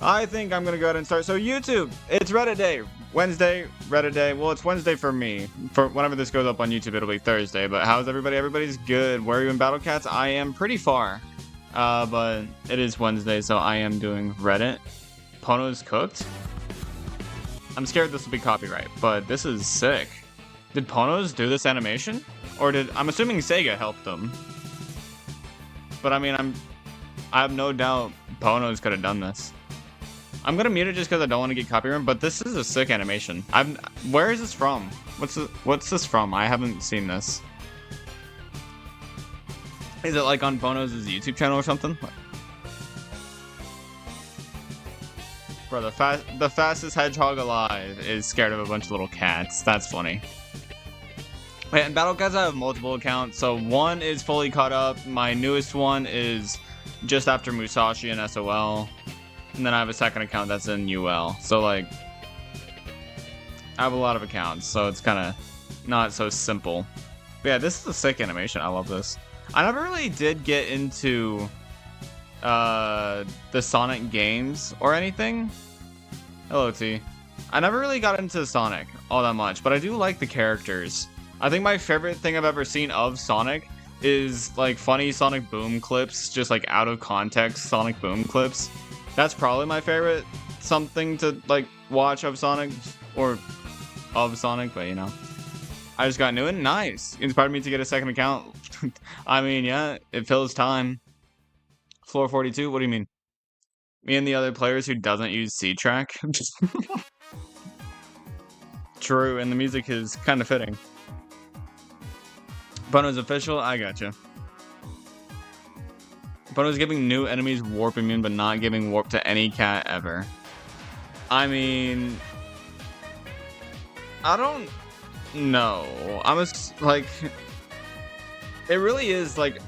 I think I'm gonna go ahead and start. So YouTube, it's Reddit day. Wednesday, Reddit day. Well, it's Wednesday for me. For whenever this goes up on YouTube, it'll be Thursday. But how's everybody? Everybody's good. Where are you in Battle Cats? I am pretty far. But it is Wednesday, so I am doing Reddit. Pono's cooked? I'm scared this will be copyright, but this is sick. Did Pono's do this animation? Or I'm assuming Sega helped them. But I mean, I have no doubt Pono's could have done this. I'm gonna mute it just because I don't want to get copyright, but this is a sick animation. Where is this from? What's this from? I haven't seen this. Is it like on Pono's YouTube channel or something? Bro, the fastest hedgehog alive is scared of a bunch of little cats. That's funny. Wait, in Battle Cats I have multiple accounts, so one is fully caught up. My newest one is just after Musashi and SOL. And then I have a second account that's in UL. So, like, I have a lot of accounts, so it's kind of not so simple. But yeah, this is a sick animation. I love this. I never really did get into the Sonic games or anything. Hello, T. I never really got into Sonic all that much, but I do like the characters. I think my favorite thing I've ever seen of Sonic is, like, funny Sonic Boom clips, just, like, out of context Sonic Boom clips. That's probably my favorite something to, like, watch of Sonic, or of Sonic, but, you know. I just got new and nice. Inspired me to get a second account. I mean, yeah, it fills time. Floor 42, what do you mean? Me and the other players who doesn't use C-Track? True, and the music is kind of fitting. Bono's official? I gotcha. Bono's giving new enemies warp immune, but not giving warp to any cat ever. I mean, I don't know. Like, it really is, like,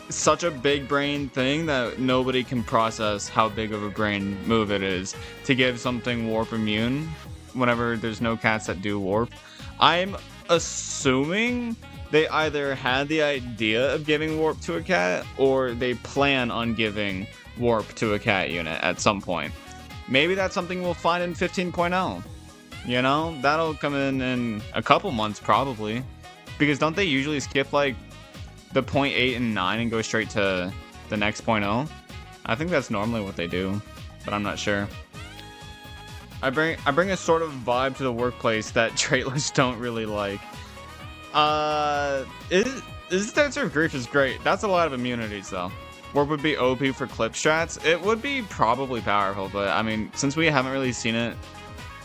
such a big brain thing that nobody can process how big of a brain move it is to give something warp immune whenever there's no cats that do warp. I'm assuming they either had the idea of giving warp to a cat, or they plan on giving warp to a cat unit at some point. Maybe that's something we'll find in 15.0. You know, that'll come in a couple months probably. Because don't they usually skip like the 0.8 and 9 and go straight to the next 0.0? I think that's normally what they do, but I'm not sure. I bring a sort of vibe to the workplace that traitless don't really like. Is Dancer of Grief is great. That's a lot of immunities though. Warp would be OP for clip strats. It would be probably powerful, but I mean, since we haven't really seen it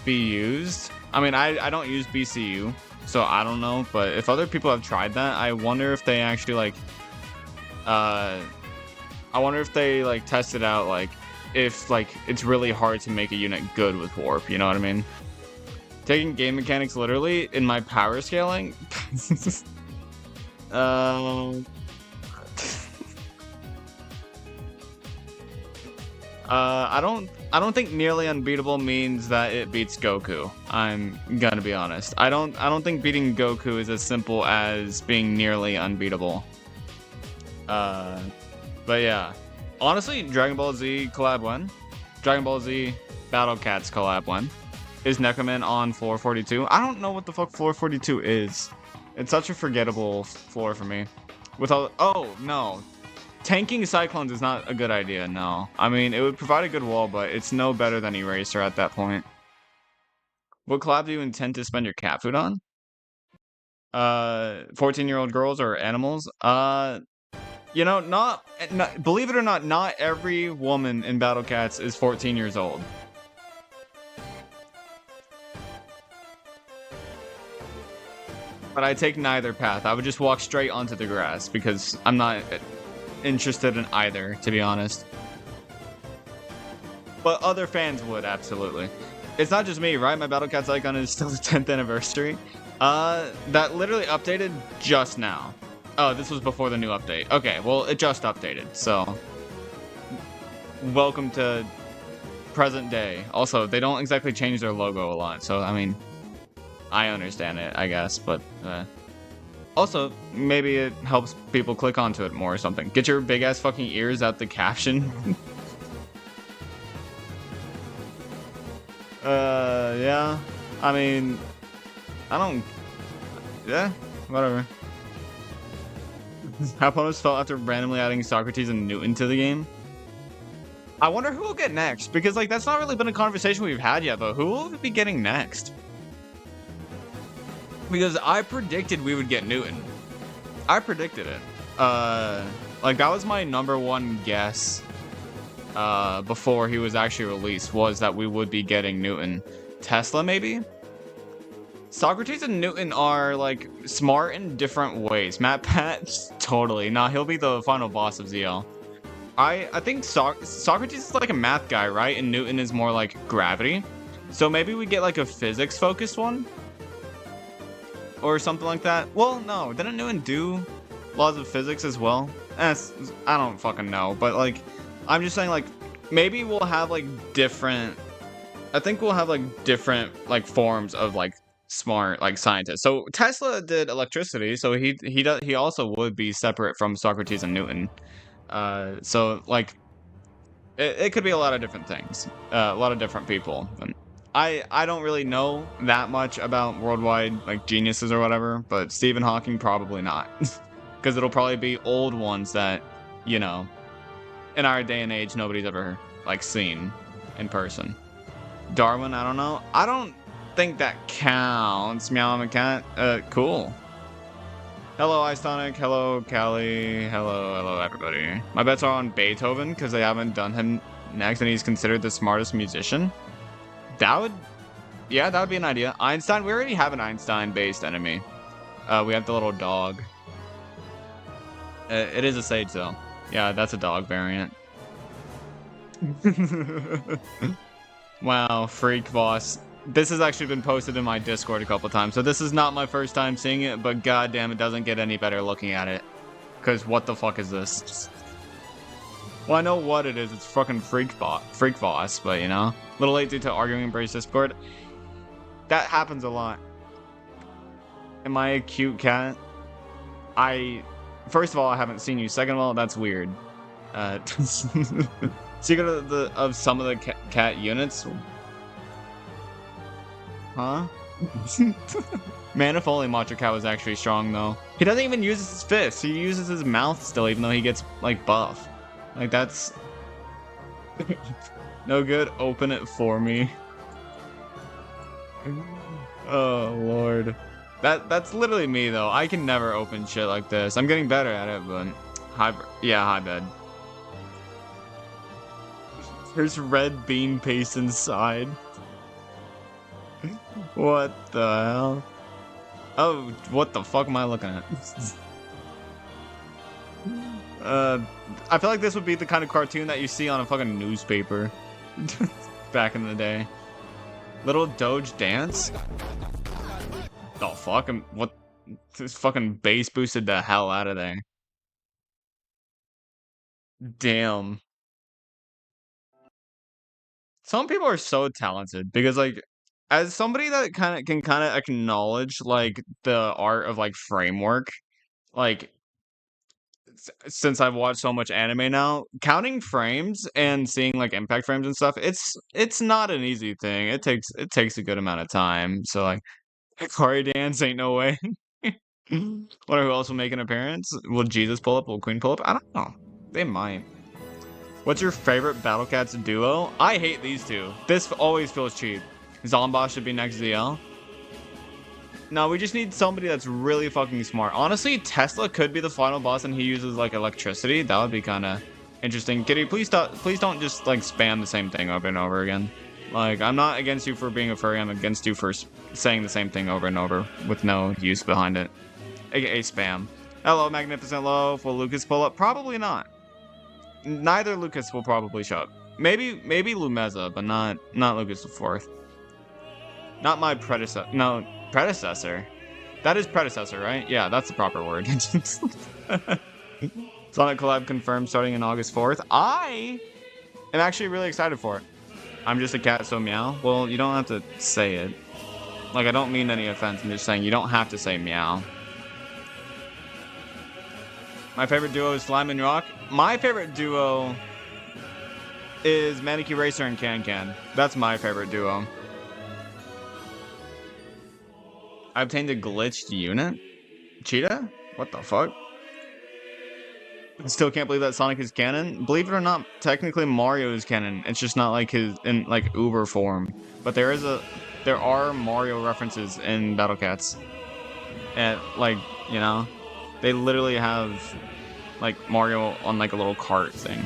be used, I mean, I don't use BCU, so I don't know, but if other people have tried that, I wonder if they actually like, I wonder if they like tested out like, if like it's really hard to make a unit good with warp, you know what I mean? Taking game mechanics literally in my power scaling. I don't think nearly unbeatable means that it beats Goku. I'm gonna be honest. I don't think beating Goku is as simple as being nearly unbeatable. But yeah. Honestly, Dragon Ball Z collab when? Dragon Ball Z Battle Cats collab when? Is Necroman on floor 42? I don't know what the fuck floor 42 is. It's such a forgettable floor for me. With all, oh no, tanking Cyclones is not a good idea. No, I mean it would provide a good wall, but it's no better than Eraser at that point. What collab do you intend to spend your cat food on? 14-year-old girls or animals? You know, not believe it or not, not every woman in Battle Cats is 14 years old. But I take neither path. I would just walk straight onto the grass because I'm not interested in either, to be honest. But other fans would, absolutely. It's not just me, right? My Battle Cats icon is still the 10th anniversary. That literally updated just now. Oh, this was before the new update. Okay, well, it just updated, so welcome to present day. Also, they don't exactly change their logo a lot, so, I mean, I understand it, I guess, but, also, maybe it helps people click onto it more or something. Get your big-ass fucking ears out the caption. Yeah. I mean, I don't. Yeah, whatever. How opponents felt after randomly adding Socrates and Newton to the game. I wonder who will get next, because like that's not really been a conversation we've had yet, but who will be getting next? Because I predicted we would get Newton. I predicted it. Like that was my #1 guess before he was actually released, was that we would be getting Newton. Tesla, maybe? Socrates and Newton are, like, smart in different ways. Matt Pat, totally. Nah, he'll be the final boss of ZL. I think Socrates is like a math guy, right? And Newton is more like gravity. So maybe we get, like, a physics-focused one? Or something like that. Well, no. Didn't Newton do laws of physics as well? I don't fucking know. But, like, I'm just saying, like, maybe we'll have, like, different... I think we'll have, like, different, like, forms of, like, smart, like, scientists. So Tesla did electricity, so he also would be separate from Socrates and Newton. So, like, it could be a lot of different things. A lot of different people. And I don't really know that much about worldwide, like, geniuses or whatever, but Stephen Hawking, probably not. Because it'll probably be old ones that, you know, in our day and age, nobody's ever, like, seen in person. Darwin, I don't know. I don't think that counts. Meow, I'm a cat. Cool. Hello, Istonic. Hello, Callie. Hello, everybody. My bets are on Beethoven, because they haven't done him next, and he's considered the smartest musician. That would... Yeah, that would be an idea. Einstein, we already have an Einstein-based enemy. We have the little dog. It is a sage, though. Yeah, that's a dog variant. Wow, freak boss. This has actually been posted in my Discord a couple times, so this is not my first time seeing it, but goddamn, it doesn't get any better looking at it. Because what the fuck is this? Well, I know what it is. It's fucking freak boss, but you know, a little late due to arguing in Brace Discord. That happens a lot. Am I a cute cat? First of all, I haven't seen you. Second of all, that's weird. Secret of some of the cat units. Huh? Man, if only Macho Cat was actually strong, though. He doesn't even use his fists. He uses his mouth still, even though he gets, like, buff. Like, that's... no good. Open it for me. Oh, Lord. That's literally me, though. I can never open shit like this. I'm getting better at it, but... Hi, bed. There's red bean paste inside. What the hell? Oh, what the fuck am I looking at? I feel like this would be the kind of cartoon that you see on a fucking newspaper. Back in the day. Little Doge dance? Oh, fuck. What? This fucking bass boosted the hell out of there. Damn. Some people are so talented because, like, as somebody that can acknowledge, like, the art of, like, framework, like, since I've watched so much anime now, counting frames and seeing, like, impact frames and stuff, it's not an easy thing. It takes a good amount of time. So, like, Hikari dance ain't no way. Wonder who else will make an appearance? Will Jesus pull up? Will Queen pull up? I don't know. They might. What's your favorite Battle Cats duo? I hate these two. This always feels cheap. Zomboss should be next ZL. No, we just need somebody that's really fucking smart. Honestly, Tesla could be the final boss and he uses, like, electricity. That would be kind of interesting. Kitty, please don't just, like, spam the same thing over and over again. Like, I'm not against you for being a furry. I'm against you for saying the same thing over and over with no use behind it. AKA spam. Hello, Magnificent Loaf. Will Lucas pull up? Probably not. Neither Lucas will probably show up. Maybe Lumeza, but not Lucas the Fourth. Not my predecessor. No, predecessor. That is predecessor, right? Yeah, that's the proper word. Sonic collab confirmed starting in August 4th. I am actually really excited for it. I'm just a cat, so meow. Well, you don't have to say it. Like, I don't mean any offense. I'm just saying you don't have to say meow. My favorite duo is Slime and Rock. My favorite duo is Manic Eraser and Can. That's my favorite duo. I obtained a glitched unit? Cheetah? What the fuck? I still can't believe that Sonic is canon. Believe it or not, technically Mario is canon. It's just not like his in like Uber form. But there are Mario references in Battle Cats. And like, you know, they literally have like Mario on like a little cart thing.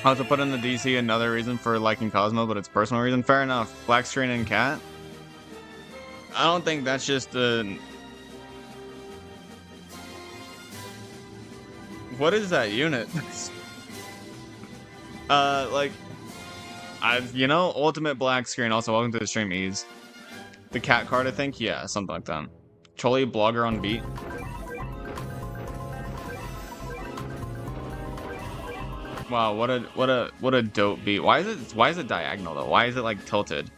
I also put in the DC another reason for liking Cosmo, but it's personal reason. Fair enough. Black screen and cat. I don't think that's just a... What is that unit? Like, you know, ultimate black screen. Also, welcome to the stream, Ease. The cat card, I think? Yeah, something like that. Choli blogger on beat. Wow, what a dope beat. Why is it diagonal though? Why is it like tilted?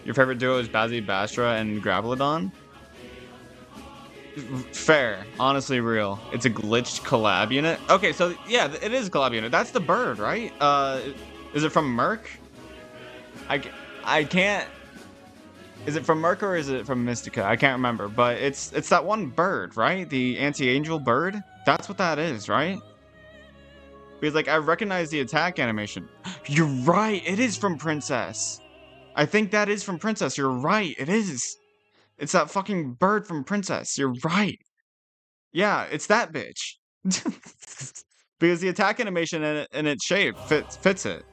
Your favorite duo is Bazzy Bastra and Gravelodon? Fair. Honestly real. It's a glitched collab unit. Okay, so yeah, it is a collab unit. That's the bird, right? Is it from Merc? I can't... Is it from Merc or is it from Mystica? I can't remember, but it's that one bird, right? The anti-angel bird? That's what that is, right? Because, like, I recognize the attack animation. You're right! It is from Princess! I think that is from Princess. You're right. It is. It's that fucking bird from Princess. You're right. Yeah, it's that bitch. Because the attack animation and its shape fits it.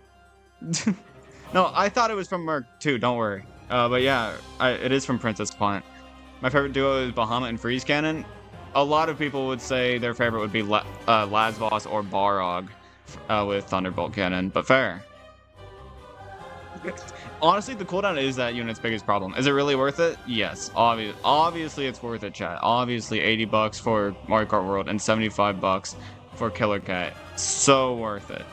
No, I thought it was from Merc too. Don't worry. But yeah, it is from Princess Plant. My favorite duo is Bahamut and Freeze Cannon. A lot of people would say their favorite would be Lazvos or Barog with Thunderbolt Cannon, but fair. Honestly, the cooldown is that unit's biggest problem. Is it really worth it? Yes. Obviously, it's worth it, chat. Obviously, $80 for Mario Kart World and $75 for Killer Cat. So worth it.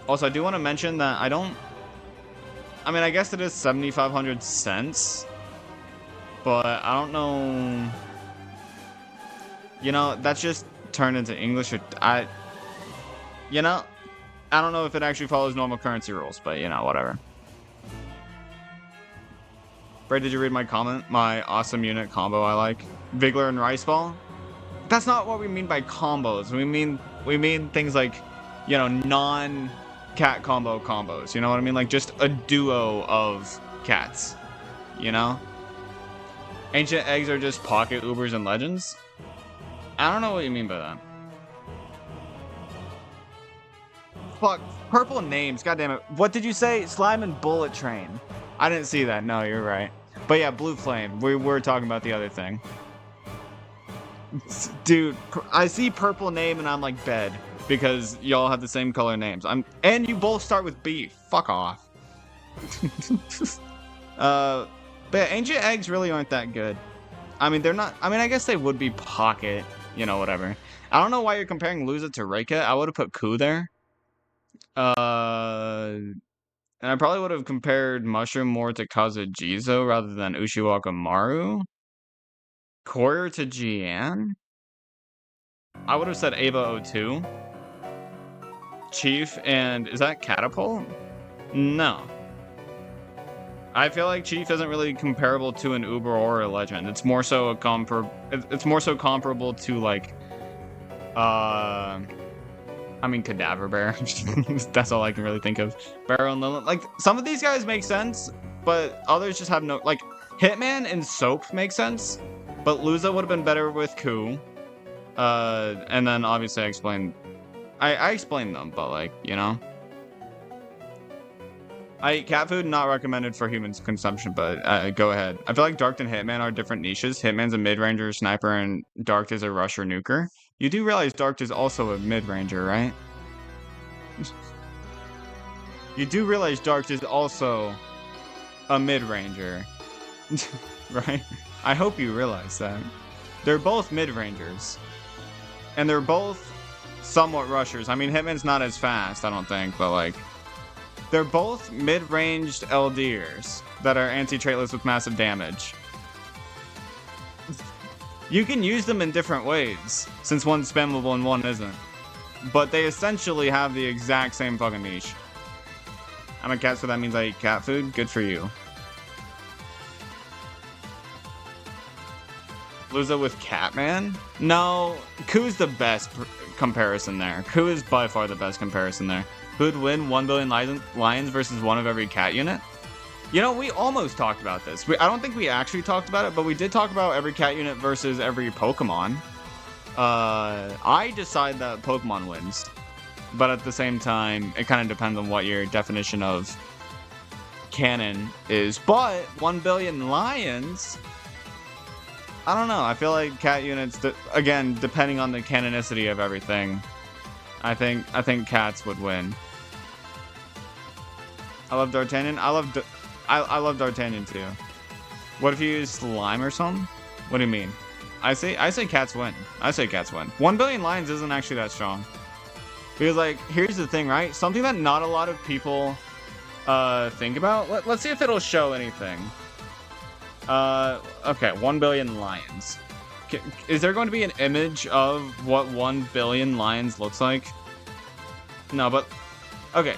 Also, I do want to mention that I mean, I guess it is 7,500 cents, but I don't know. You know, that's just turned into English. You know, I don't know if it actually follows normal currency rules, but you know, whatever. Bray, did you read my comment? My awesome unit combo I like. Vigler and Rice Ball? That's not what we mean by combos. We mean things like, you know, non-cat combo combos. You know what I mean? Like just a duo of cats. You know? Ancient eggs are just pocket Ubers and legends? I don't know what you mean by that. Fuck. Purple names. God damn it. What did you say? Slime and Bullet Train. I didn't see that. No, you're right. But yeah, Blue Flame. We were talking about the other thing. Dude, I see purple name and I'm like bed. Because y'all have the same color names. And you both start with B. Fuck off. But yeah, Ancient Eggs really aren't that good. I mean, they're not... I mean, I guess they would be pocket. You know, whatever. I don't know why you're comparing Luza to Reika. I would have put Ku there. And I probably would have compared Mushroom more to Kazujizo rather than Ushiwaka Maru. Courier to Jian? I would have said Ava 02. Chief and... Is that Catapult? No. I feel like Chief isn't really comparable to an Uber or a Legend. It's more so it's more so comparable to like... I mean, Cadaver Bear. That's all I can really think of. Barrow and Lilith. Like, some of these guys make sense, but others just have no... Like, Hitman and Soap make sense, but Luza would have been better with Ku. And then, obviously, I explained them, but, like, you know? I eat cat food, not recommended for humans consumption, but go ahead. I feel like Dark and Hitman are different niches. Hitman's a mid-ranger sniper, and Dark is a rusher nuker. You do realize Dark is also a mid-ranger, right? You do realize Dark is also a mid-ranger, right? I hope you realize that. They're both mid-rangers. And they're both somewhat rushers. I mean, Hitman's not as fast, I don't think, but like... They're both mid-ranged LDers that are anti-traitless with massive damage. You can use them in different ways, since one's spammable and one isn't. But they essentially have the exact same fucking niche. I'm a cat, so that means I eat cat food? Good for you. Luza with Catman? No, Ku's the best comparison there. Ku is by far the best comparison there. Who'd win 1 billion lions versus one of every cat unit? You know, we almost talked about this. I don't think we actually talked about it, but we did talk about every cat unit versus every Pokemon. I decide that Pokemon wins. But at the same time, it kind of depends on what your definition of canon is. But 1 billion lions... I don't know. I feel like cat units, again, depending on the canonicity of everything, I think cats would win. I love D'Artagnan. I love D'Artagnan too. What if you use slime or something? What do you mean? I say cats win. I say cats win. 1 billion lions isn't actually that strong. Because like, here's the thing, right? Something that not a lot of people think about. Let's see if it'll show anything. Okay, 1 billion lions. Is there going to be an image of what 1 billion lions looks like? No, but okay.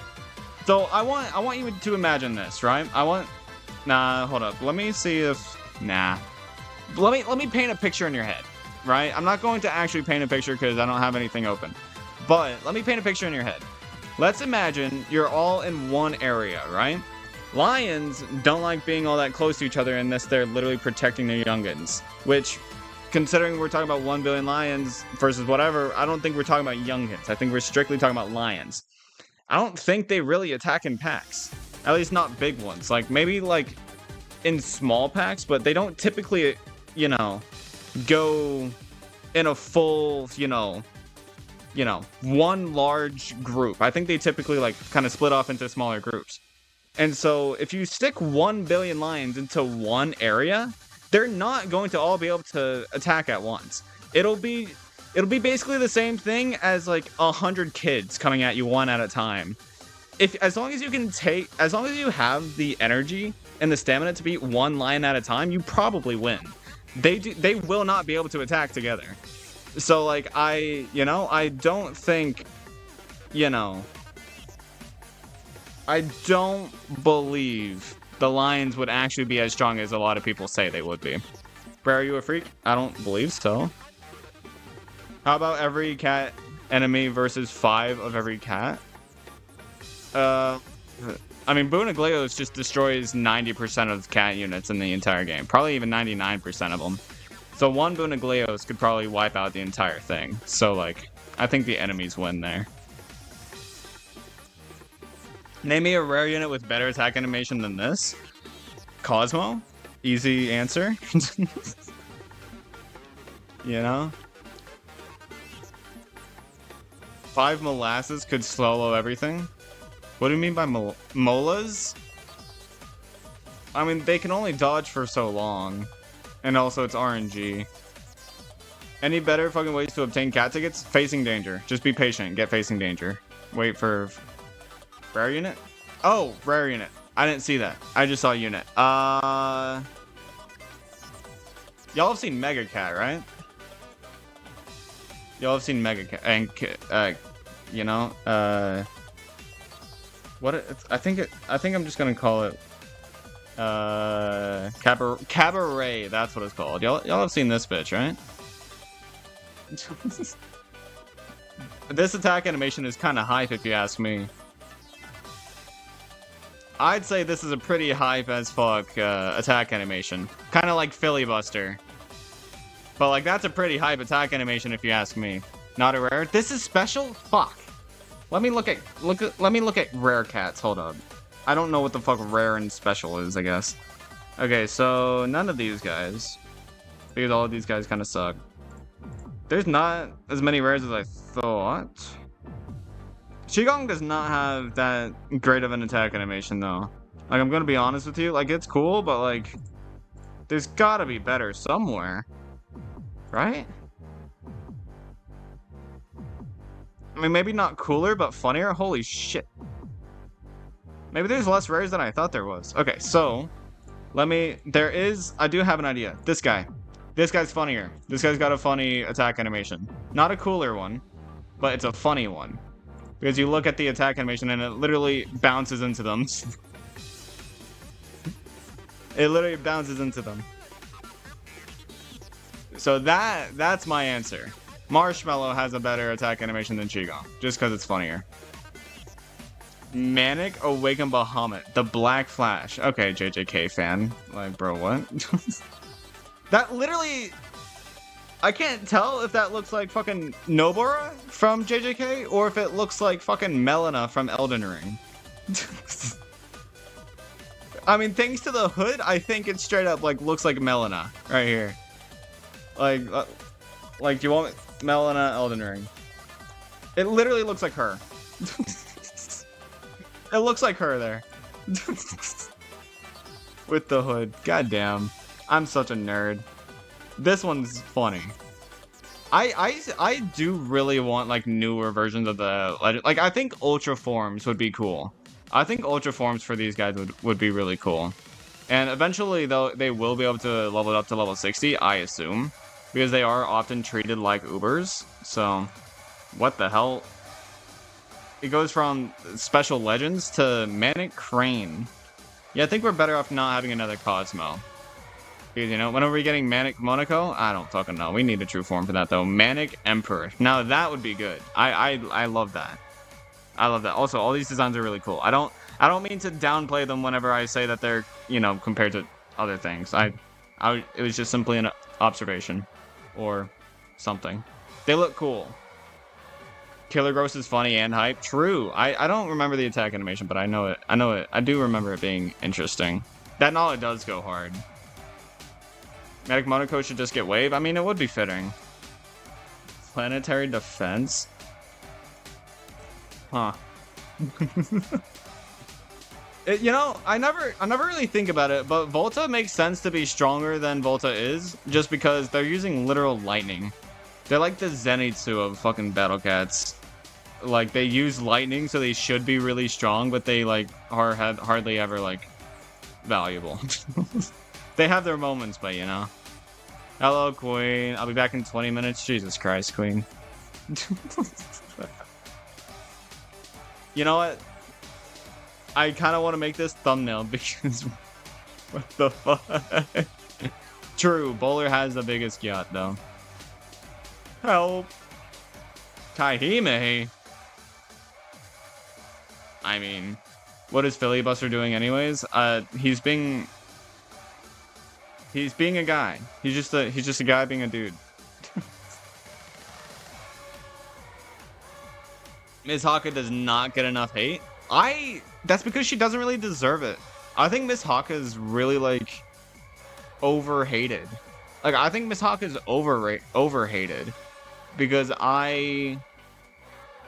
So I want you to imagine this, right? Nah, hold up. Let me see if let me paint a picture in your head, right? I'm not going to actually paint a picture because I don't have anything open. But let me paint a picture in your head. Let's imagine you're all in one area, right? Lions don't like being all that close to each other unless they're literally protecting their youngins. Which, considering we're talking about 1 billion lions versus whatever, I don't think we're talking about youngins. I think we're strictly talking about lions. I don't think they really attack in packs. At least not big ones. Like, maybe, like, in small packs, but they don't typically, you know, go in a full, you know, one large group. I think they typically, like, kind of split off into smaller groups. And so, if you stick 1 billion lions into one area, they're not going to all be able to attack at once. It'll be basically the same thing as like 100 kids coming at you one at a time. As long as you have the energy and the stamina to beat one lion at a time, you probably win. They will not be able to attack together. So like I don't think, I don't believe the lions would actually be as strong as a lot of people say they would be. Bro, are you a freak? I don't believe so. How about every cat enemy versus 5 of every cat? I mean, Bunagleos just destroys 90% of cat units in the entire game. Probably even 99% of them. So one Bunagleos could probably wipe out the entire thing. So, like, I think the enemies win there. Name me a rare unit with better attack animation than this. Cosmo? Easy answer. You know? 5 molasses could solo everything. What do you mean by molas? I mean, they can only dodge for so long. And also, it's RNG. Any better fucking ways to obtain cat tickets? Facing danger. Just be patient. Get facing danger. Wait for... Rare unit? Oh, rare unit. I didn't see that. I just saw unit. Y'all have seen Mega Cat, right? Y'all have seen Mega Cat, and I think I'm just gonna call it Cabaret. That's what it's called. Y'all have seen this bitch, right? This attack animation is kind of hype, if you ask me. I'd say this is a pretty hype as fuck attack animation. Kind of like Filibuster. But like, that's a pretty hype attack animation if you ask me. Not a rare. This is special? Fuck. Let me look at rare cats. Hold up. I don't know what the fuck rare and special is, I guess. Okay, so none of these guys. Because all of these guys kind of suck. There's not as many rares as I thought. Qigong does not have that great of an attack animation, though. Like, I'm gonna be honest with you. Like, it's cool, but, like, there's gotta be better somewhere. Right? I mean, maybe not cooler, but funnier? Holy shit. Maybe there's less rares than I thought there was. Okay, so, I do have an idea. This guy. This guy's funnier. This guy's got a funny attack animation. Not a cooler one, but it's a funny one. Because you look at the attack animation and it literally bounces into them. It literally bounces into them. So that's my answer. Marshmallow has a better attack animation than Chigo, just because it's funnier. Manic Awaken Bahamut, the Black Flash. Okay, JJK fan. Like, bro, what? That literally... I can't tell if that looks like fucking Nobara from JJK, or if it looks like fucking Melina from Elden Ring. I mean, thanks to the hood, I think it straight up, like, looks like Melina right here. Like, do you want Melina Elden Ring? It literally looks like her. It looks like her there. With the hood. Goddamn. I'm such a nerd. This one's funny. I do really want, like, newer versions of the legend. Like, I think Ultra Forms would be cool. I think Ultra Forms for these guys would be really cool. And eventually, though, they will be able to level it up to level 60, I assume. Because they are often treated like Ubers. So, what the hell? It goes from Special Legends to Manic Crane. Yeah, I think we're better off not having another Cosmo. Because, you know, when are we getting Manic Monaco? I don't fucking know. We need a true form for that, though. Manic Emperor. Now, that would be good. I love that. I love that. Also, all these designs are really cool. I don't mean to downplay them whenever I say that they're, you know, compared to other things. It was just simply an observation. Or something. They look cool. Killer Gross is funny and hype. True. I don't remember the attack animation, but I know it. I do remember it being interesting. That Nala does go hard. Medic Monaco should just get wave. I mean, it would be fitting. Planetary Defense? Huh. You know, I never really think about it, but Volta makes sense to be stronger than Volta is, just because they're using literal lightning. They're like the Zenitsu of fucking Battle Cats. Like, they use lightning, so they should be really strong, but they, like, are hardly ever, like, valuable. They have their moments, but, you know. Hello, Queen. I'll be back in 20 minutes. Jesus Christ, Queen. You know what? I kind of want to make this thumbnail because... what the fuck? True, Bowler has the biggest yacht, though. Help! Kaihime! I mean, what is Filibuster doing anyways? He's being a guy. He's just a guy being a dude. Ms. Haka does not get enough hate. That's because she doesn't really deserve it. I think Miss Haka is really, like, overhated. Like, I think Miss Haka is overhated. Because I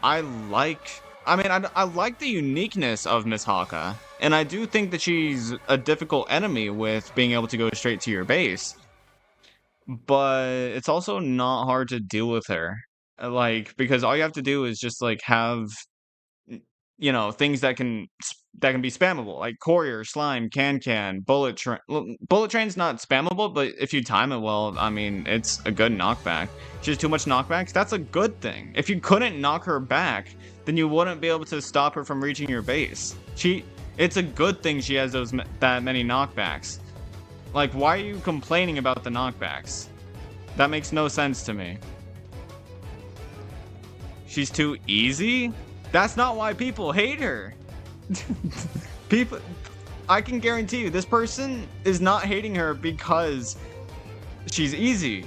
like the uniqueness of Miss Haka. And I do think that she's a difficult enemy with being able to go straight to your base. But it's also not hard to deal with her. Like, because all you have to do is just, like, have... you know, things that can be spammable, like Courier, Slime, Can, Bullet Train. Bullet Train's not spammable, but if you time it well, I mean, it's a good knockback. She has too much knockbacks, that's a good thing. If you couldn't knock her back, then you wouldn't be able to stop her from reaching your base. It's a good thing she has that many knockbacks. Like, why are you complaining about the knockbacks? That makes no sense to me. She's too easy? That's not why people hate her. I can guarantee you, this person is not hating her because she's easy.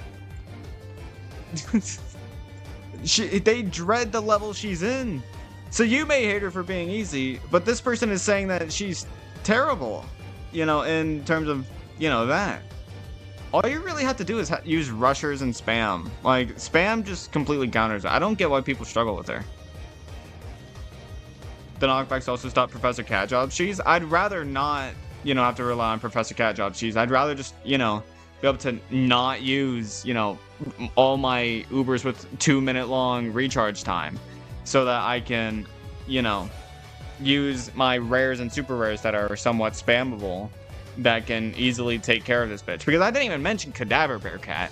They dread the level she's in. So you may hate her for being easy, but this person is saying that she's terrible, you know, in terms of, you know, that. All you really have to do is use rushers and spam. Like, spam just completely counters it. I don't get why people struggle with her. The knockbacks also stop Professor Catjob cheese. I'd rather not, you know, have to rely on Professor Catjob cheese. I'd rather just, you know, be able to not use, you know, all my Ubers with 2-minute long recharge time. So that I can, you know, use my rares and super rares that are somewhat spammable that can easily take care of this bitch. Because I didn't even mention Cadaver Bear Cat.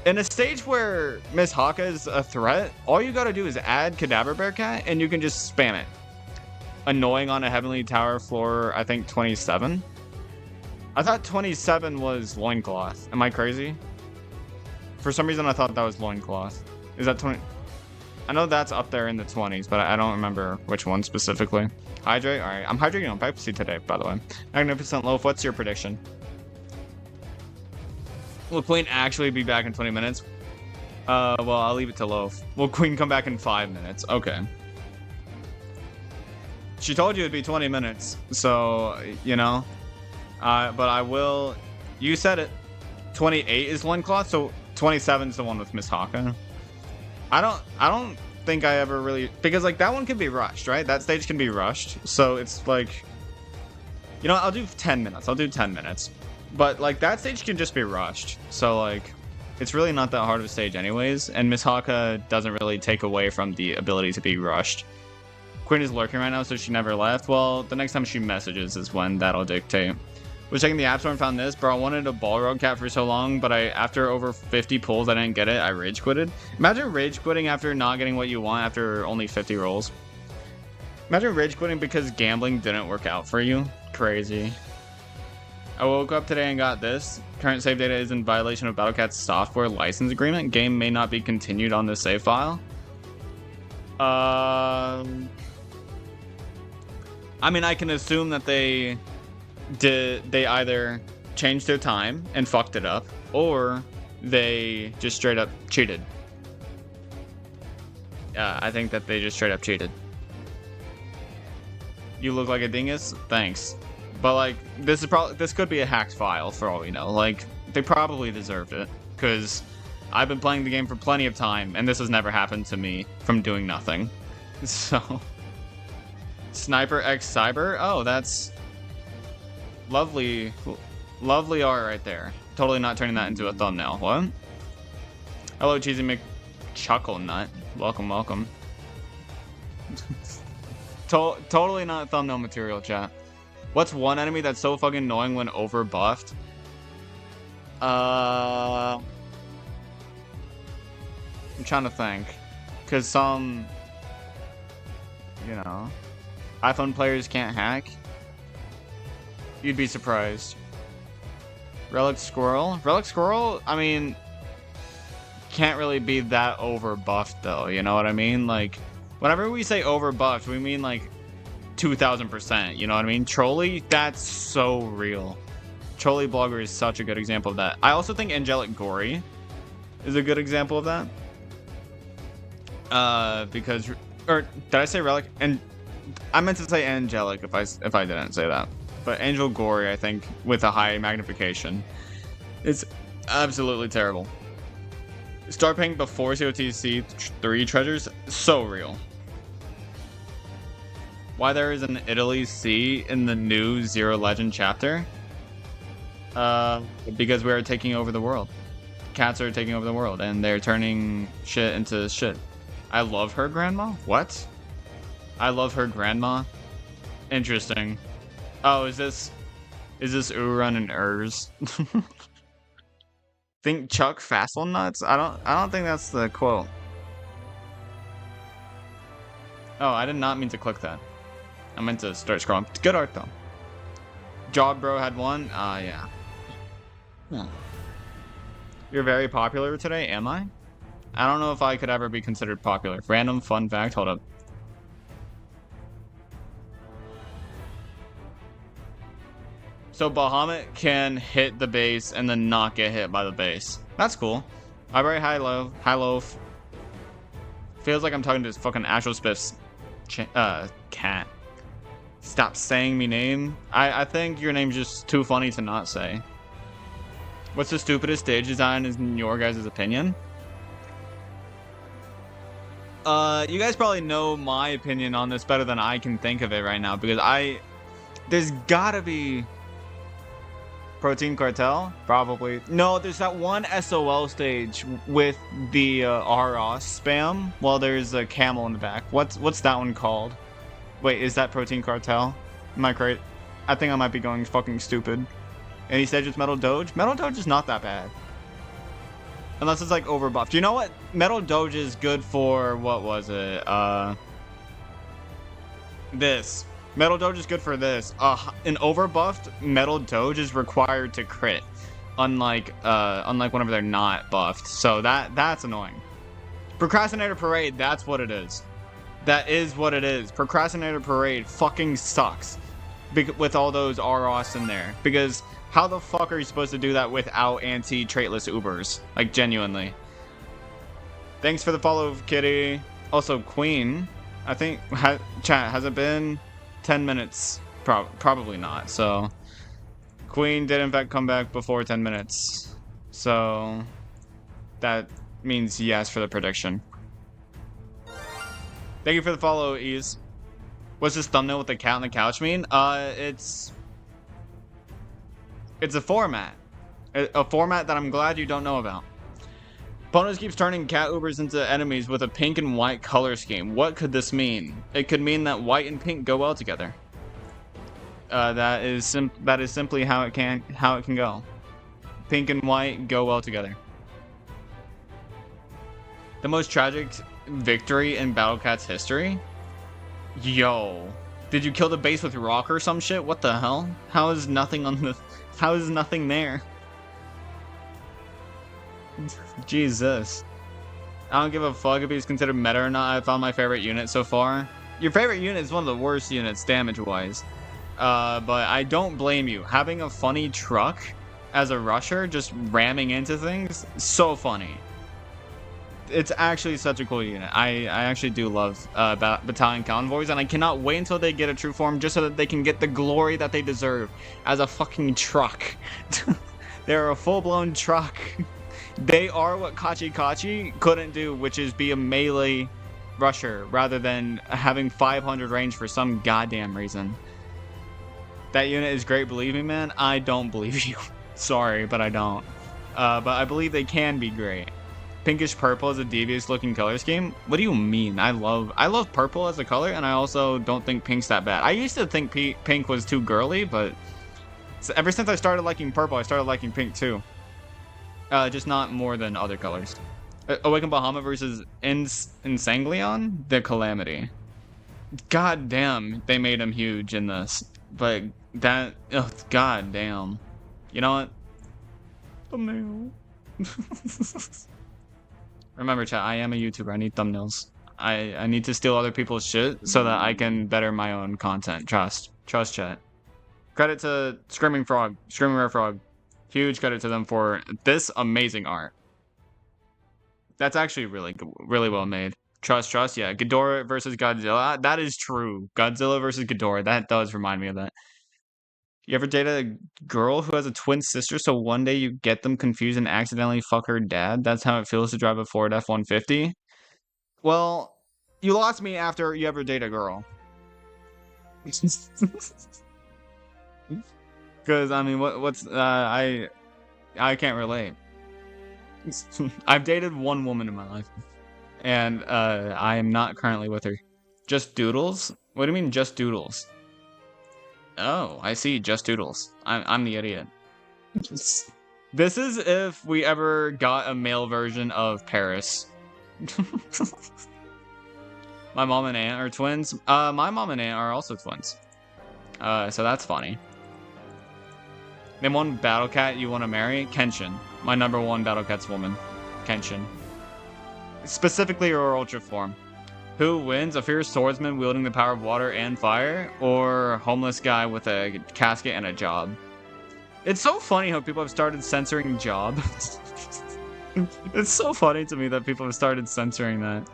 In a stage where Miss Haka is a threat, all you gotta do is add Cadaver Bear Cat and you can just spam it. Annoying on a Heavenly Tower floor, I think 27? I thought 27 was Loincloth. Am I crazy? For some reason, I thought that was loincloth. Is that 20? I know that's up there in the 20s, but I don't remember which one specifically. Hydrate? Alright, I'm hydrating on Pepsi today, by the way. Magnificent Loaf, what's your prediction? Will Queen actually be back in 20 minutes? Well, I'll leave it to Loaf. Will Queen come back in 5 minutes? Okay. She told you it'd be 20 minutes, so, you know. But I will... You said it. 28 is loincloth, so 27 is the one with Miss Haka. I don't think I ever really... Because, like, that one can be rushed, right? That stage can be rushed, so it's like... You know, I'll do 10 minutes. I'll do 10 minutes. But, like, that stage can just be rushed. So, like, it's really not that hard of a stage anyways. And Miss Haka doesn't really take away from the ability to be rushed. Queen is lurking right now, so she never left. Well, the next time she messages is when that'll dictate. Was checking the App Store and found this. Bro, I wanted a Balrog cat for so long, but after over 50 pulls, I didn't get it. I rage quitted. Imagine rage quitting after not getting what you want after only 50 rolls. Imagine rage quitting because gambling didn't work out for you. Crazy. I woke up today and got this. Current save data is in violation of Battlecat's software license agreement. Game may not be continued on this save file. I mean, I can assume that they either changed their time and fucked it up, or they just straight up cheated. I think that they just straight up cheated. You look like a dingus? Thanks. But, like, this could be a hacked file for all we know. Like, they probably deserved it, because I've been playing the game for plenty of time, and this has never happened to me from doing nothing. So, Sniper X Cyber? Oh, that's lovely art right there. Totally not turning that into a thumbnail. What? Hello, Cheesy McChucklenut. Welcome, welcome. Totally not thumbnail material, chat. What's one enemy that's so fucking annoying when overbuffed? I'm trying to think. Because some, you know, iPhone players can't hack. You'd be surprised. Relic Squirrel? Relic Squirrel, I mean, can't really be that overbuffed though, you know what I mean? Like, whenever we say overbuffed, we mean like 2000%, you know what I mean? Trolley, that's so real. Trolley Blogger is such a good example of that. I also think Angelic Gory is a good example of that. Because, or did I say Relic? And I meant to say Angelic if I didn't say that. But Angel Gory, I think, with a high magnification, it's absolutely terrible. Start paying before COTC 3 treasures, so real. Why there is an Italy C in the new Zero Legend chapter? Because we are taking over the world. Cats are taking over the world, and they're turning shit into shit. I love her grandma? What? I love her grandma? Interesting. Oh, is this Urun and Urs? Think Chuck Nuts? I don't think that's the quote. Oh, I did not mean to click that. I meant to start scrolling. Good art though. Job Bro had one. Yeah. You're very popular today, am I? I don't know if I could ever be considered popular. Random fun fact. Hold up. So Bahamut can hit the base and then not get hit by the base. That's cool. I very high loaf. Feels like I'm talking to this fucking Astro Spiff's cat. Stop saying me name. I think your name's just too funny to not say. What's the stupidest stage design in your guys' opinion? You guys probably know my opinion on this better than I can think of it right now, because there's gotta be Protein Cartel? Probably. No, there's that one SOL stage with the ROS spam while there's a camel in the back. What's that one called? Wait, is that Protein Cartel? Am I correct? I think I might be going fucking stupid. Any stage with Metal Doge? Metal Doge is not that bad. Unless it's like overbuffed. You know what? Metal Doge is good for, what was it? This. Metal Doge is good for this. An overbuffed Metal Doge is required to crit. unlike whenever they're not buffed. So that's annoying. Procrastinator Parade, that's what it is. That is what it is. Procrastinator Parade fucking sucks with all those ROS in there. Because how the fuck are you supposed to do that without anti-traitless Ubers? Like, genuinely. Thanks for the follow, Kitty. Also, Queen, I think, chat, has it been 10 minutes? Probably not, so... Queen did in fact come back before 10 minutes. So... that means yes for the prediction. Thank you for the follow, Ease. What's this thumbnail with the cat on the couch mean? It's a format. A format that I'm glad you don't know about. Ponos keeps turning cat Ubers into enemies with a pink and white color scheme. What could this mean? It could mean that white and pink go well together. That is simply how it can go. Pink and white go well together. The most tragic victory in Battle Cat's history? Yo, did you kill the base with rock or some shit? What the hell? How is nothing there? Jesus. I don't give a fuck if he's considered meta or not. I found my favorite unit so far. Your favorite unit is one of the worst units damage-wise. But I don't blame you. Having a funny truck as a rusher, just ramming into things, so funny. It's actually such a cool unit. I actually do love battalion convoys, and I cannot wait until they get a true form just so that they can get the glory that they deserve as a fucking truck. They're a full-blown truck. They are what Kachi Kachi couldn't do, which is be a melee rusher rather than having 500 range for some goddamn reason. That unit is great, believe me, man. I don't believe you. Sorry, but I don't. But I believe they can be great. Pinkish purple is a devious looking color scheme. What do you mean? I love purple as a color, and I also don't think pink's that bad. I used to think pink was too girly, but ever since I started liking purple, I started liking pink too. Just not more than other colors. Awakened Bahamut versus Ensanglion? The Calamity. God damn, they made him huge in this. But that, oh, god damn. You know what? Thumbnail. Remember, chat, I am a YouTuber. I need thumbnails. I need to steal other people's shit so that I can better my own content. Trust, chat. Credit to screamingrarefwog. Huge credit to them for this amazing art. That's actually really well made. Trust, yeah. Ghidorah versus Godzilla. That is true. Godzilla versus Ghidorah. That does remind me of that. You ever dated a girl who has a twin sister, so one day you get them confused and accidentally fuck her dad? That's how it feels to drive a Ford F-150? Well, you lost me after you ever date a girl. Because, I mean, what's... I can't relate. I've dated one woman in my life. And, I am not currently with her. Just doodles? What do you mean, just doodles? Oh, I see, just doodles. I'm the idiot. This is if we ever got a male version of Paris. My mom and aunt are twins. My mom and aunt are also twins. So that's funny. Name one battle cat you want to marry? Kenshin. My #1 battle cat's woman. Kenshin. Specifically her ultra form. Who wins? A fierce swordsman wielding the power of water and fire? Or homeless guy with a casket and a job? It's so funny how people have started censoring job. It's so funny to me that people have started censoring that.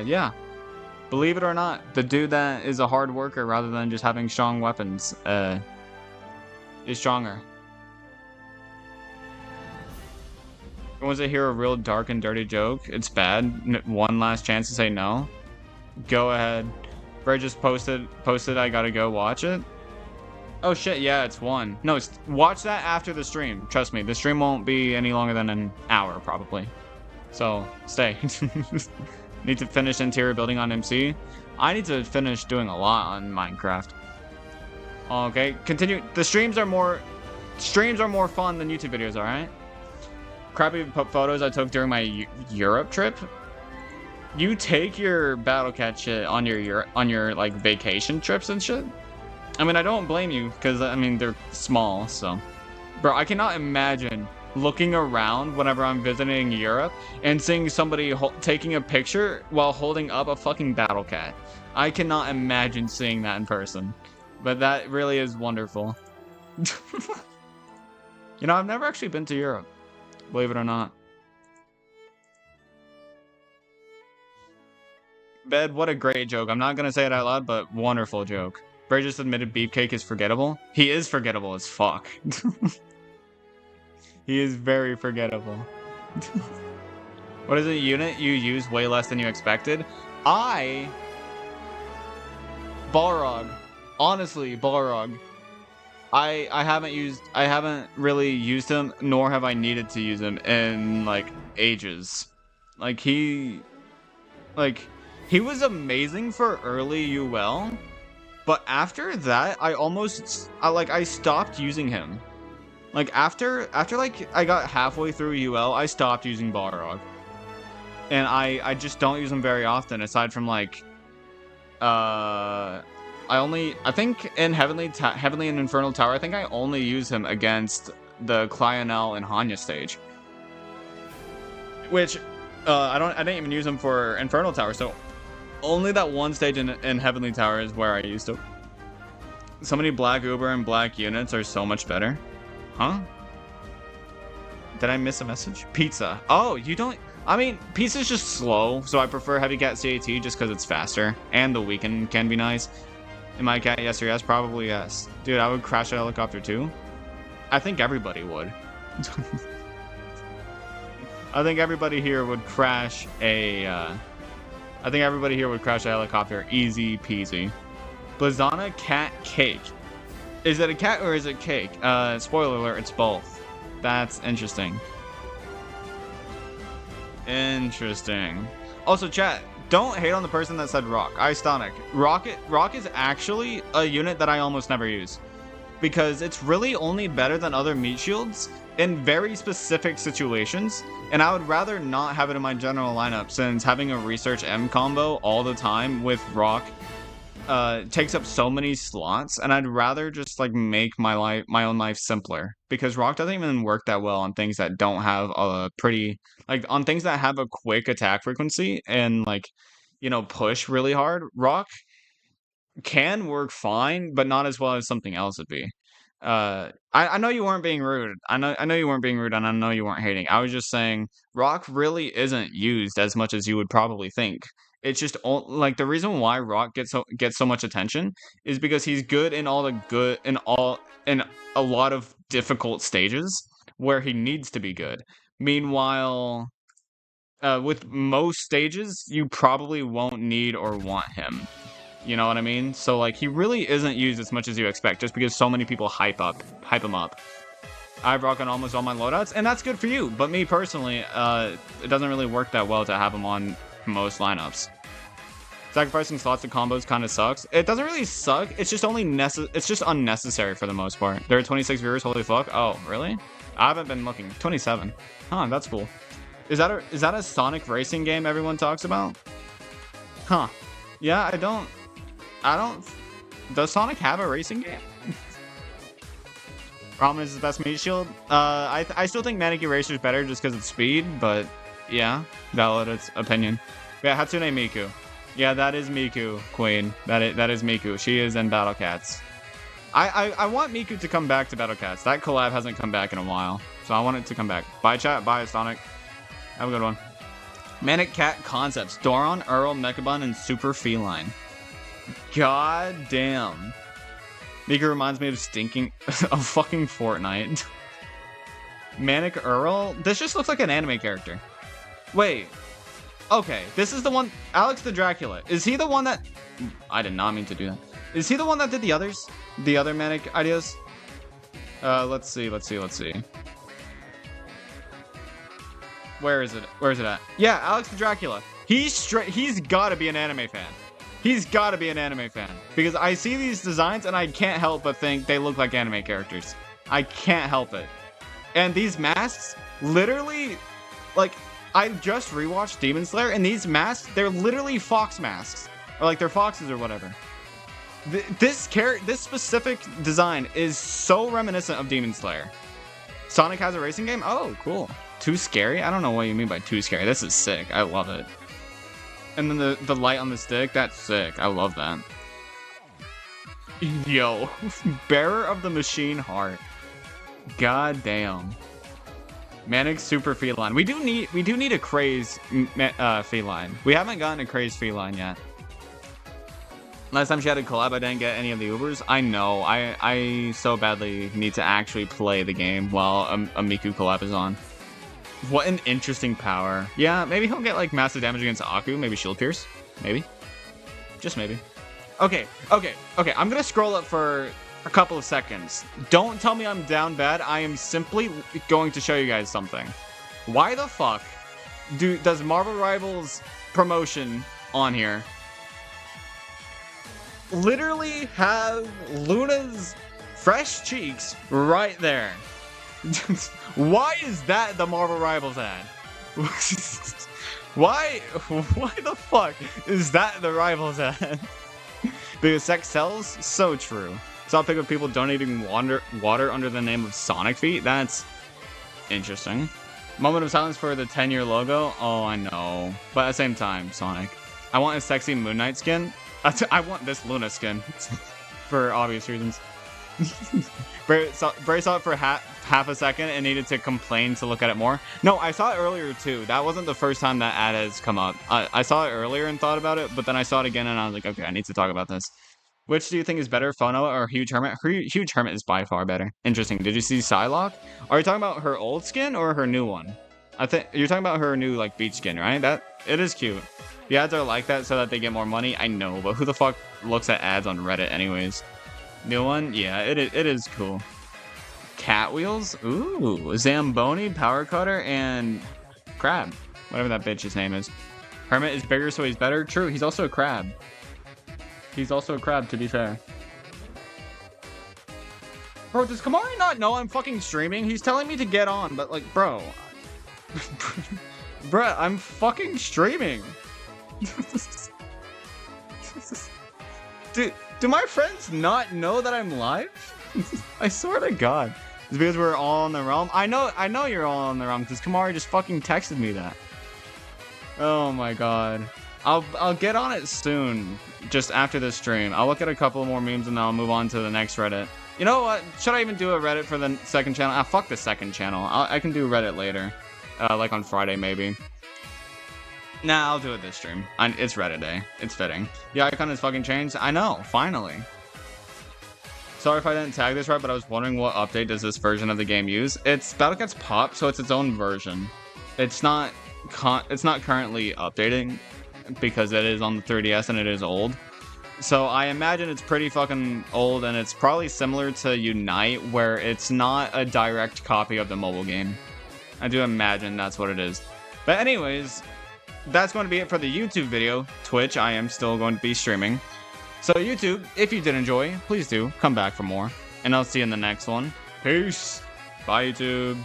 Yeah. Believe it or not, the dude that is a hard worker rather than just having strong weapons is stronger. Was to hear a real dark and dirty joke? It's bad. One last chance to say no. Go ahead. Bray just posted. I gotta go watch it. Oh shit! Yeah, it's 1. No, watch that after the stream. Trust me, the stream won't be any longer than an hour probably. So stay. Need to finish interior building on MC. I need to finish doing a lot on Minecraft. Okay, continue. The streams are more fun than YouTube videos. All right. Crappy photos I took during my Europe trip. You take your battle cat shit on your like vacation trips and shit. I mean, I don't blame you, because, I mean, they're small, so... Bro, I cannot imagine looking around whenever I'm visiting Europe and seeing somebody taking a picture while holding up a fucking battle cat. I cannot imagine seeing that in person. But that really is wonderful. You know, I've never actually been to Europe, believe it or not. Bed, what a great joke. I'm not gonna say it out loud, but wonderful joke. Bray just admitted Beefcake is forgettable. He is forgettable as fuck. He is very forgettable. What is a unit you use way less than you expected? Balrog. Honestly, Balrog. I haven't really used him, nor have I needed to use him in, like, ages. Like, he was amazing for early UL, but after that, I stopped using him. Like, after like, I got halfway through UL, I stopped using Balrog. And I just don't use him very often, aside from, like, I think in Heavenly and Infernal Tower, I think I only use him against the Clionel and Hanya stage. Which, I didn't even use him for Infernal Tower, so only that one stage in Heavenly Tower is where I used him. So many Black Uber and Black units are so much better. Huh? Did I miss a message? Pizza. Oh, you don't... I mean, pizza's just slow, so I prefer Heavy Cat CAT just because it's faster. And the weekend can be nice. Am I a cat? Yes or yes? Probably yes. Dude, I would crash a helicopter too. I think everybody would. I think everybody here would crash a... I think everybody here would crash a helicopter. Easy peasy. Blazana cat cake. Is it a cat or is it cake? Spoiler alert, it's both. That's interesting. Interesting. Also, chat, don't hate on the person that said Rock. Istonic. Rock is actually a unit that I almost never use. Because it's really only better than other meat shields in very specific situations, and I would rather not have it in my general lineup, since having a Research M combo all the time with Rock takes up so many slots, and I'd rather just like make my own life simpler, because Rock doesn't even work that well on things that don't have a pretty, like, on things that have a quick attack frequency and, like, you know, push really hard. Rock can work fine, but not as well as something else would be. I know you weren't being rude. I know you weren't being rude, and I know you weren't hating. I was just saying Rock really isn't used as much as you would probably think. It's just like the reason why Rock gets so much attention is because he's good in in a lot of difficult stages where he needs to be good. Meanwhile, with most stages, you probably won't need or want him. You know what I mean? So, like, he really isn't used as much as you expect, just because so many people hype him up. I have Rock on almost all my loadouts, and that's good for you. But me personally, it doesn't really work that well to have him on most lineups. Sacrificing slots to combos kind of sucks. It doesn't really suck. It's just it's just unnecessary for the most part. There are 26 viewers. Holy fuck! Oh, really? I haven't been looking. 27. Huh? That's cool. Is that a Sonic racing game everyone talks about? Huh? Yeah, I don't. Does Sonic have a racing game? Ramen is the best meat shield. I still think Manic Eraser is better just because of speed, but yeah, valid opinion. Yeah, Hatsune Miku. Yeah, that is Miku, Queen. That is Miku. She is in Battle Cats. I want Miku to come back to Battle Cats. That collab hasn't come back in a while, so I want it to come back. Bye, chat. Bye, Sonic. Have a good one. Manic Cat Concepts. Doron, Earl, Mechabun, and Super Feline. God damn. Miku reminds me of fucking Fortnite. Manic Earl? This just looks like an anime character. Wait. Okay, this is the one... Alex the Dracula. Is he the one that... I did not mean to do that. Is he the one that did the others? The other Manic ideas? Let's see. Where is it at? Yeah, Alex the Dracula. He's gotta be an anime fan. He's gotta be an anime fan. Because I see these designs and I can't help but think they look like anime characters. I can't help it. And these masks, literally, like, I just rewatched Demon Slayer, and these masks, they're literally fox masks. Or like, they're foxes or whatever. This specific design is so reminiscent of Demon Slayer. Sonic has a racing game? Oh, cool. Too scary? I don't know what you mean by too scary. This is sick. I love it. And then the light on the stick, that's sick. I love that. Yo, Bearer of the Machine Heart. God damn. Manic Super Feline. We do need a Craze Feline. We haven't gotten a Craze Feline yet. Last time she had a collab, I didn't get any of the Ubers. I know. I so badly need to actually play the game while a Miku collab is on. What an interesting power. Yeah, maybe he'll get like massive damage against Aku. Maybe Shield Pierce. Maybe. Just maybe. Okay. I'm gonna scroll up for a couple of seconds. Don't tell me I'm down bad. I am simply going to show you guys something. Why the fuck does Marvel Rivals promotion on here literally have Luna's fresh cheeks right there? Why is that the Marvel Rivals ad? Why the fuck is that the Rivals ad? Because sex sells? So true. Saw a pic of people donating water under the name of Sonic Feet? That's interesting. Moment of silence for the 10-year logo? Oh, I know. But at the same time, Sonic. I want a sexy Moon Knight skin. I want this Luna skin. For obvious reasons. Bray saw it for half a second and needed to complain to look at it more. No, I saw it earlier too. That wasn't the first time that ad has come up. I saw it earlier and thought about it, but then I saw it again and I was like, okay, I need to talk about this. Which do you think is better, Phono or Huge Hermit? Huge Hermit is by far better. Interesting. Did you see Psylocke? Are you talking about her old skin or her new one? I think you're talking about her new like beach skin, right? It is cute. The ads are like that so that they get more money. I know, but who the fuck looks at ads on Reddit anyways? New one? Yeah, it is cool. Cat Wheels? Ooh, Zamboni, Power Cutter, and Crab. Whatever that bitch's name is. Hermit is bigger, so he's better. True, he's also a crab. He's also a crab, to be fair. Bro, does Kamari not know I'm fucking streaming? He's telling me to get on, but like, bro. Bruh, I'm fucking streaming. Do my friends not know that I'm live? I swear to God. It's because we're all in the realm. I know you're all in the realm because Kamari just fucking texted me that. Oh my God. I'll get on it soon, just after this stream. I'll look at a couple more memes and then I'll move on to the next Reddit. You know what? Should I even do a Reddit for the second channel? Ah, fuck the second channel. I can do Reddit later. Like on Friday, maybe. Nah, I'll do it this stream. It's Reddit day. It's fitting. The icon is fucking changed. I know, finally. Sorry if I didn't tag this right, but I was wondering what update does this version of the game use? It's Battle Cats Pop, so it's its own version. It's not currently updating because it is on the 3DS and it is old. So I imagine it's pretty fucking old, and it's probably similar to Unite, where it's not a direct copy of the mobile game. I do imagine that's what it is. But anyways, that's going to be it for the YouTube video. Twitch, I am still going to be streaming. So YouTube, if you did enjoy, please do come back for more. And I'll see you in the next one. Peace. Bye, YouTube.